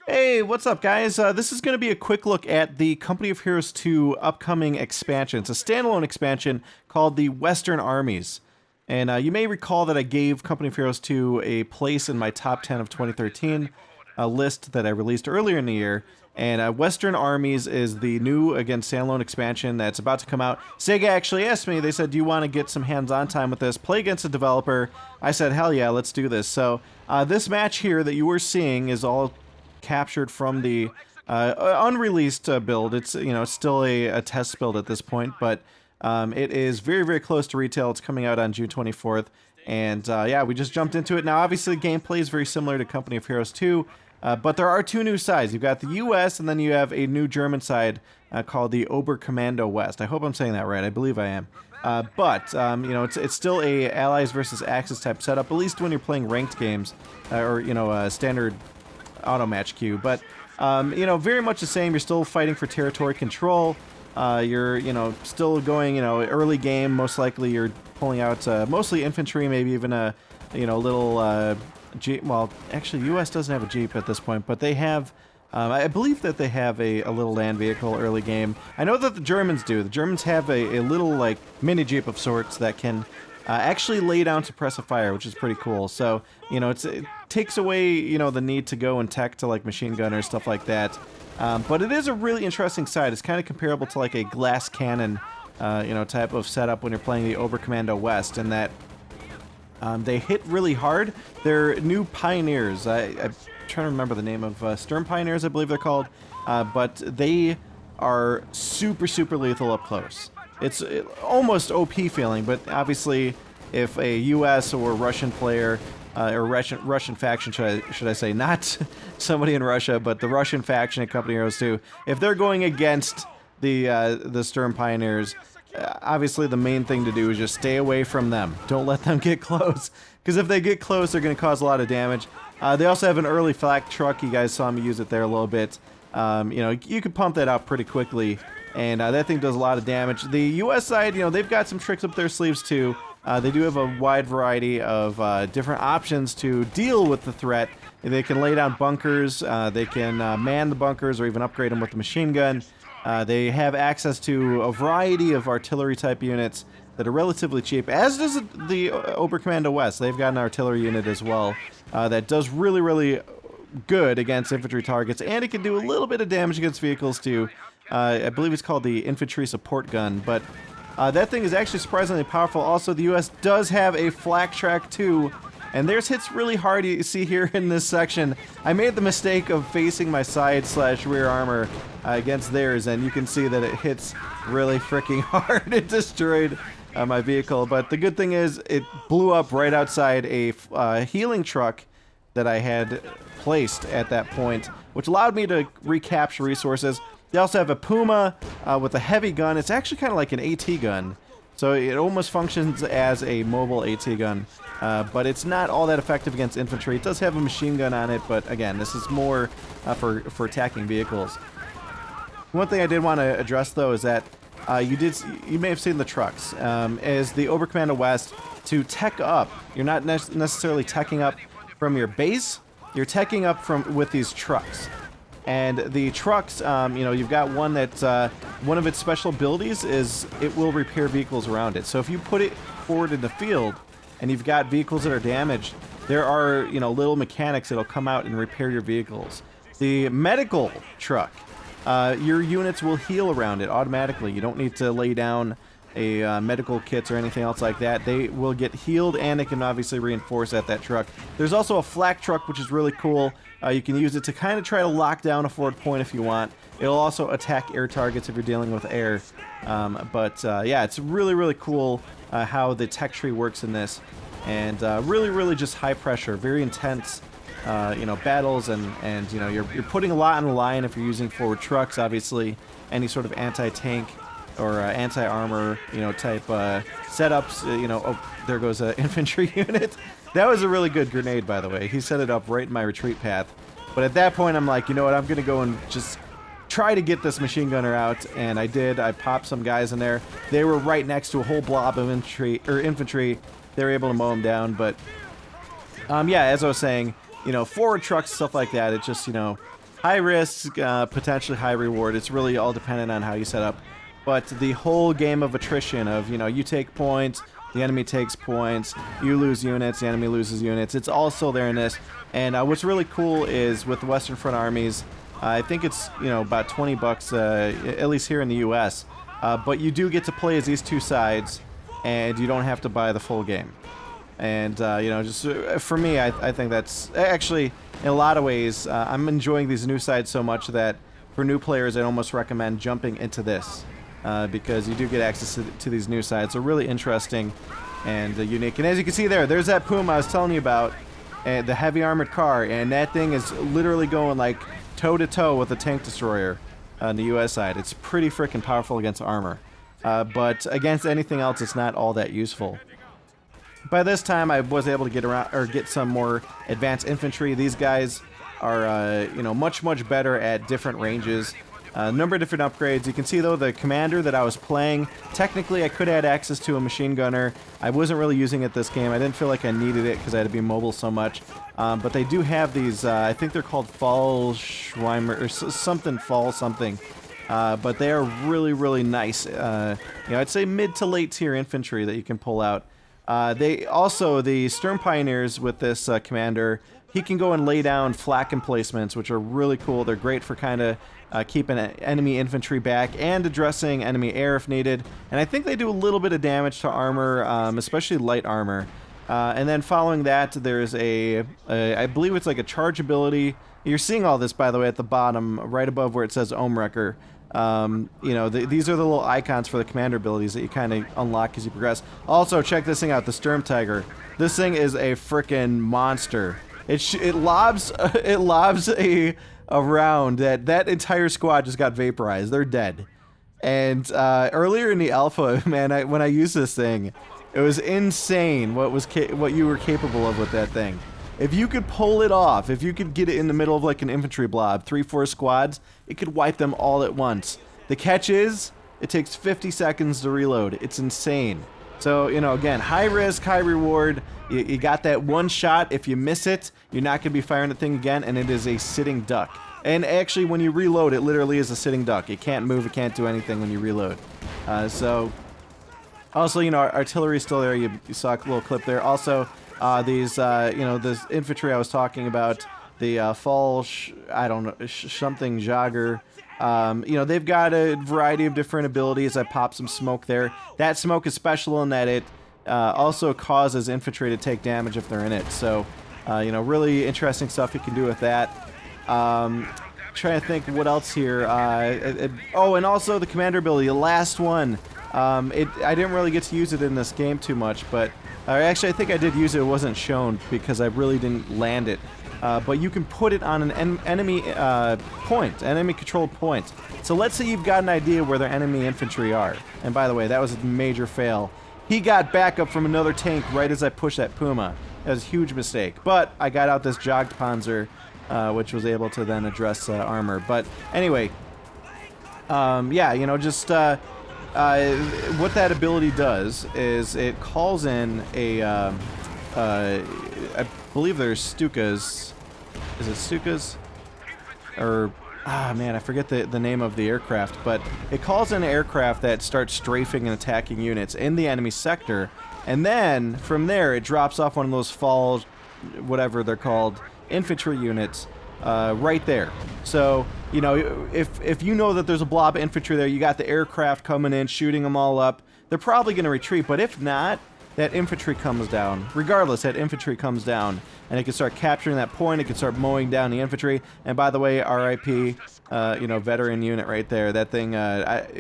Hey, what's up, guys? This is going to be a quick look at the Company of Heroes 2 upcoming expansion. It's a standalone expansion called the Western Armies. And you may recall that I gave Company of Heroes 2 a place in my top 10 of 2013, a list that I released earlier in the year. And Western Armies is the new, again, standalone expansion that's about to come out. Sega actually asked me, they said, do you want to get some hands-on time with this? Play against a developer. I said, hell yeah, let's do this. So this match here that you were seeing is all captured from the unreleased build. It's it's still a test build at this point, but it is very, very close to retail. It's coming out on June 24th, and yeah, we just jumped into it. Now, obviously, gameplay is very similar to Company of Heroes 2, but there are two new sides. You've got the U.S., and then you have a new German side called the Oberkommando West. I hope I'm saying that right. I believe I am. But it's still a Allies versus Axis type setup, at least when you're playing ranked games or standard auto match queue, but very much the same. You're still fighting for territory control. You're still going early game. Most likely you're pulling out mostly infantry, maybe even a little jeep. Well, actually, U.S. doesn't have a jeep at this point, but they have. I believe that they have a little land vehicle early game. I know that the Germans do. The Germans have a little like mini jeep of sorts that can actually lay down suppressive fire, which is pretty cool. So it takes away the need to go and tech to like machine gunner, stuff like that. But it is a really interesting side. It's kind of comparable to like a glass cannon type of setup when you're playing the Oberkommando West, in that they hit really hard. They're new pioneers. I'm trying to remember the name of Sturm Pioneers, I believe they're called, but they are super, super lethal up close. It's almost OP feeling, but obviously if a US or Russian player, or Russian faction, should I say, not somebody in Russia, but the Russian faction at Company Heroes 2, if they're going against the Sturm Pioneers, obviously the main thing to do is just stay away from them. Don't let them get close, because if they get close, they're going to cause a lot of damage. They also have an early flak truck. You guys saw me use it there a little bit. You can pump that out pretty quickly, and that thing does a lot of damage. The US side, they've got some tricks up their sleeves too. They do have a wide variety of different options to deal with the threat. They can lay down bunkers, they can man the bunkers, or even upgrade them with a machine gun. They have access to a variety of artillery type units that are relatively cheap, as does the Oberkommando West. They've got an artillery unit as well that does really, really good against infantry targets, and it can do a little bit of damage against vehicles too. I believe it's called the infantry support gun, but that thing is actually surprisingly powerful. Also, the US does have a flak track too, and theirs hits really hard. You see here in this section, I made the mistake of facing my side/rear armor against theirs, and you can see that it hits really freaking hard. It destroyed my vehicle, but the good thing is it blew up right outside a healing truck that I had placed at that point, which allowed me to recapture resources. They also have a Puma with a heavy gun. It's actually kind of like an AT gun, so it almost functions as a mobile AT gun, but it's not all that effective against infantry. It does have a machine gun on it, but again, this is more for attacking vehicles. One thing I did want to address though is that you may have seen the trucks. As the Oberkommando West, to tech up, you're not necessarily teching up from your base. You're teching up with these trucks. And the trucks, you've got one that, one of its special abilities is it will repair vehicles around it. So if you put it forward in the field and you've got vehicles that are damaged, there are, little mechanics that'll come out and repair your vehicles. The medical truck, your units will heal around it automatically. You don't need to lay down a medical kits or anything else like that. They will get healed, and they can obviously reinforce at that truck. There's also a flak truck, which is really cool. You can use it to kind of try to lock down a forward point if you want. It'll also attack air targets if you're dealing with air. Yeah, it's really, really cool how the tech tree works in this. And really, really just high pressure, very intense battles, and you're putting a lot on the line if you're using forward trucks, obviously. Any sort of anti-tank or anti-armor, type setups. Oh, there goes an infantry unit. That was a really good grenade, by the way. He set it up right in my retreat path. But at that point, I'm like, you know what? I'm gonna go and just try to get this machine gunner out, and I did. I popped some guys in there. They were right next to a whole blob of infantry. They were able to mow them down, but yeah, as I was saying, you know, forward trucks, stuff like that. It's just, you know, high risk, potentially high reward. It's really all dependent on how you set up. But the whole game of attrition of, you know, you take points, the enemy takes points, you lose units, the enemy loses units. It's all still there in this. And what's really cool is with the Western Front Armies, I think it's, you know, about 20 bucks, at least here in the U.S. But you do get to play as these two sides, and you don't have to buy the full game. And, you know, just for me, I think that's actually, in a lot of ways, I'm enjoying these new sides so much that for new players, I almost recommend jumping into this. Because you do get access to these new sides. So really interesting and unique. And as you can see there's that Puma I was telling you about, the heavy armored car, and that thing is literally going like toe-to-toe with a tank destroyer on the US side. It's pretty freaking powerful against armor. But against anything else, it's not all that useful. By this time, I was able to get around, or get some more advanced infantry. These guys are, you know, much better at different ranges. A number of different upgrades. You can see, though, the commander that I was playing, technically I could have had access to a machine gunner. I wasn't really using it this game. I didn't feel like I needed it because I had to be mobile so much. But they do have these, I think they're called Fallschweimer, or something, Fall something. But they are really nice. You know, I'd say mid to late tier infantry that you can pull out. They also, the Sturm Pioneers with this commander, he can go and lay down flak emplacements, which are really cool. They're great for kind of keeping enemy infantry back and addressing enemy air if needed. And I think they do a little bit of damage to armor, especially light armor. And then following that, there's I believe it's like a charge ability. You're seeing all this, by the way, at the bottom, right above where it says Ohmwrecker. You know, these are the little icons for the commander abilities that you kind of unlock as you progress. Also, check this thing out, the Sturm Tiger. This thing is a frickin' monster. It lobs a round that entire squad just got vaporized. They're dead. And earlier in the alpha, man, when I used this thing, it was insane what you were capable of with that thing. If you could pull it off, if you could get it in the middle of like an infantry blob, 3-4 squads, it could wipe them all at once. The catch is, it takes 50 seconds to reload. It's insane. So, you know, again, high risk, high reward. You got that one shot. If you miss it, you're not going to be firing the thing again, and it is a sitting duck. And actually, when you reload, it literally is a sitting duck. It can't move, it can't do anything when you reload. So, also, you know, artillery is still there. You saw a little clip there. Also, these, you know, this infantry I was talking about, the I don't know, something jogger. You know, they've got a variety of different abilities. I popped some smoke there. That smoke is special in that it also causes infantry to take damage if they're in it. So, you know, really interesting stuff you can do with that. Trying to think what else here. Oh, and also the commander ability, the last one. I didn't really get to use it in this game too much, but actually I think I did use it. It wasn't shown because I really didn't land it. But you can put it on an enemy point, enemy controlled point. So let's say you've got an idea where their enemy infantry are. And by the way, that was a major fail. He got backup from another tank right as I pushed that Puma. That was a huge mistake. But I got out this Jagdpanzer, which was able to then address armor. But anyway, yeah, you know, just what that ability does is it calls in a, I believe there's Stukas. Is it Stukas? Or, man, I forget the name of the aircraft, but it calls in an aircraft that starts strafing and attacking units in the enemy sector, and then from there it drops off one of those falls, whatever they're called, infantry units, right there. So, you know, if you know that there's a blob of infantry there, you got the aircraft coming in, shooting them all up, they're probably going to retreat, but if not, that infantry comes down. Regardless, that infantry comes down, and it can start capturing that point. It can start mowing down the infantry. And by the way, RIP, you know, veteran unit right there. That thing,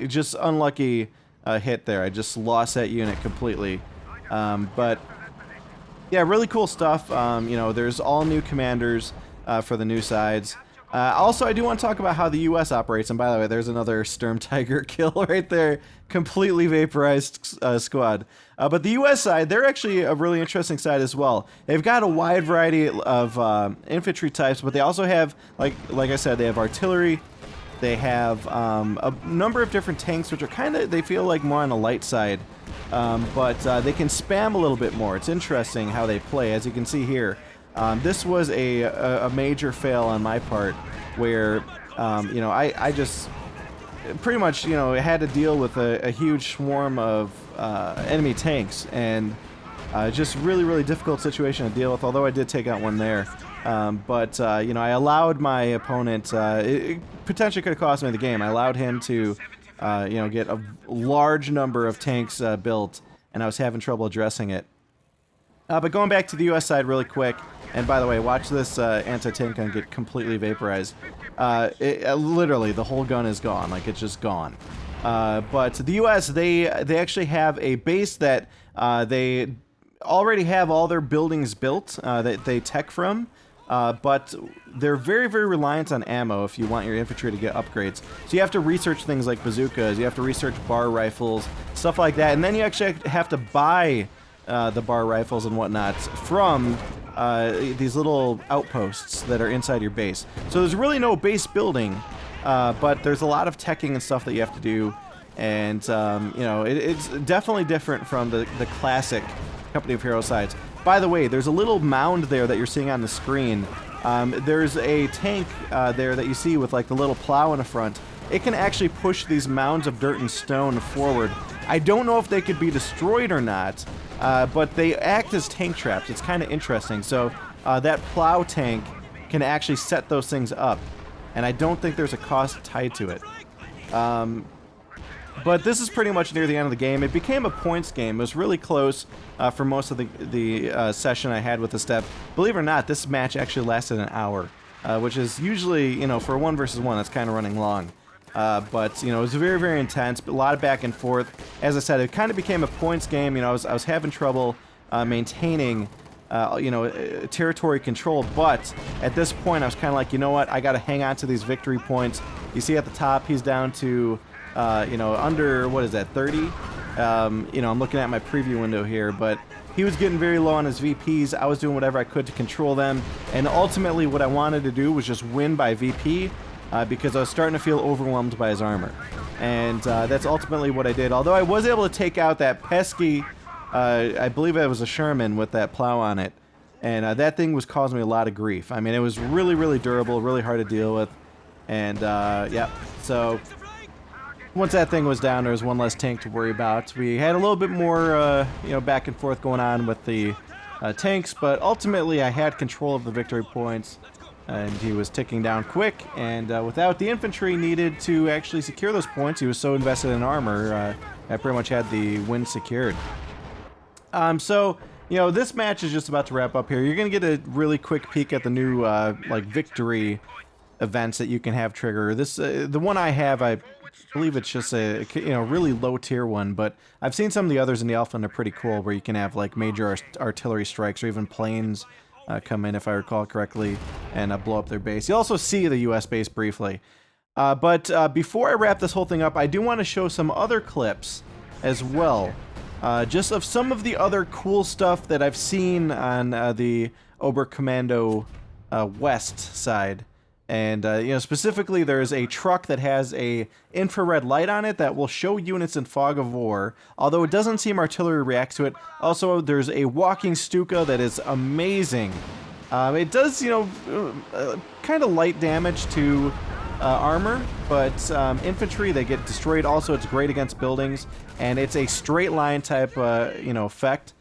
just unlucky hit there. I just lost that unit completely. But yeah, really cool stuff. You know, there's all new commanders for the new sides. Also, I do want to talk about how the U.S. operates. And by the way, there's another Sturm Tiger kill right there. Completely vaporized squad. But the U.S. side, they're actually a really interesting side as well. They've got a wide variety of infantry types, but they also have, like I said, they have artillery. They have a number of different tanks, which are kind of, they feel like more on the light side. But they can spam a little bit more. It's interesting how they play, as you can see here. This was a major fail on my part, where you know, I just pretty much, you know, had to deal with a huge swarm of enemy tanks, and just really difficult situation to deal with, although I did take out one there. But you know, I allowed my opponent, it potentially could have cost me the game. I allowed him to, you know, get a large number of tanks built, and I was having trouble addressing it. But going back to the US side really quick, and by the way, watch this anti-tank gun get completely vaporized. Literally, the whole gun is gone, like it's just gone. But the US, they actually have a base that they already have all their buildings built that they tech from. But they're very reliant on ammo if you want your infantry to get upgrades. So you have to research things like bazookas, you have to research bar rifles, stuff like that, and then you actually have to buy the bar rifles and whatnot from these little outposts that are inside your base. So there's really no base building, but there's a lot of teching and stuff that you have to do, and you know, it's definitely different from the classic Company of Heroes sides. By the way, there's a little mound there that you're seeing on the screen. There's a tank there that you see with like the little plow in the front. It can actually push these mounds of dirt and stone forward. I don't know if they could be destroyed or not, but they act as tank traps. It's kind of interesting. So that plow tank can actually set those things up, and I don't think there's a cost tied to it. But this is pretty much near the end of the game. It became a points game. It was really close for most of the session I had with the staff. Believe it or not, this match actually lasted an hour, which is usually, you know, for a 1 versus 1, that's kind of running long. But, you know, it was very intense, but a lot of back and forth. As I said, it kind of became a points game. You know, I was having trouble maintaining, you know, territory control, but at this point I was kind of like, you know what, I got to hang on to these victory points. You see at the top, he's down to... you know, under, what is that, 30? You know, I'm looking at my preview window here, but he was getting very low on his VPs. I was doing whatever I could to control them, and ultimately what I wanted to do was just win by VP, because I was starting to feel overwhelmed by his armor. And that's ultimately what I did, although I was able to take out that pesky, I believe it was a Sherman with that plow on it, and that thing was causing me a lot of grief. I mean, it was really durable, really hard to deal with, and yeah, so... Once that thing was down, there was one less tank to worry about. We had a little bit more, you know, back and forth going on with the tanks, but ultimately I had control of the victory points, and he was ticking down quick, and without the infantry needed to actually secure those points, he was so invested in armor, I pretty much had the win secured. So, you know, this match is just about to wrap up here. You're going to get a really quick peek at the new, like, victory events that you can have trigger. This, the one I have, I believe it's just a, you know, really low tier one, but I've seen some of the others in the alpha and they're pretty cool, where you can have like major artillery strikes or even planes come in, if I recall correctly, and blow up their base. You also see the US base briefly. But before I wrap this whole thing up, I do want to show some other clips as well, just of some of the other cool stuff that I've seen on the Oberkommando West side. And, you know, specifically there's a truck that has a infrared light on it that will show units in fog of war, although it doesn't seem artillery reacts to it. Also, there's a walking Stuka that is amazing. It does, you know, kind of light damage to armor, but infantry, they get destroyed. Also, it's great against buildings, and it's a straight line type, you know, effect.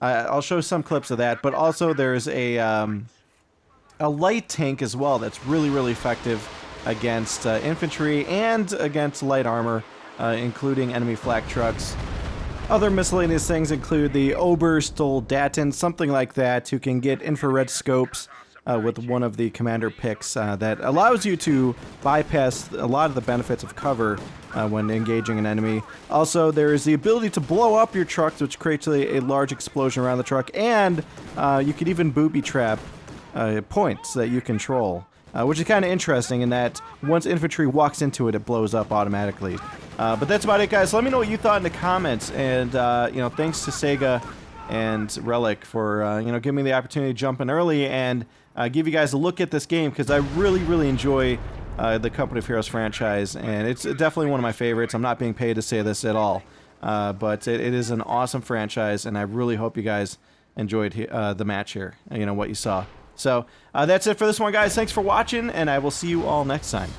I'll show some clips of that, but also there's a light tank as well that's really effective against infantry and against light armor, including enemy flak trucks. Other miscellaneous things include the Obersoldaten, something like that, who can get infrared scopes with one of the commander picks that allows you to bypass a lot of the benefits of cover when engaging an enemy. Also, there is the ability to blow up your trucks, which creates a large explosion around the truck, and you could even booby trap points that you control, which is kind of interesting in that once infantry walks into it, it blows up automatically. But that's about it, guys. So let me know what you thought in the comments, and you know, thanks to Sega and Relic for you know, giving me the opportunity to jump in early and give you guys a look at this game, because I really enjoy the Company of Heroes franchise, and it's definitely one of my favorites. I'm not being paid to say this at all, but it is an awesome franchise, and I really hope you guys enjoyed the match here, you know, what you saw. So that's it for this one, guys. Thanks for watching, and I will see you all next time.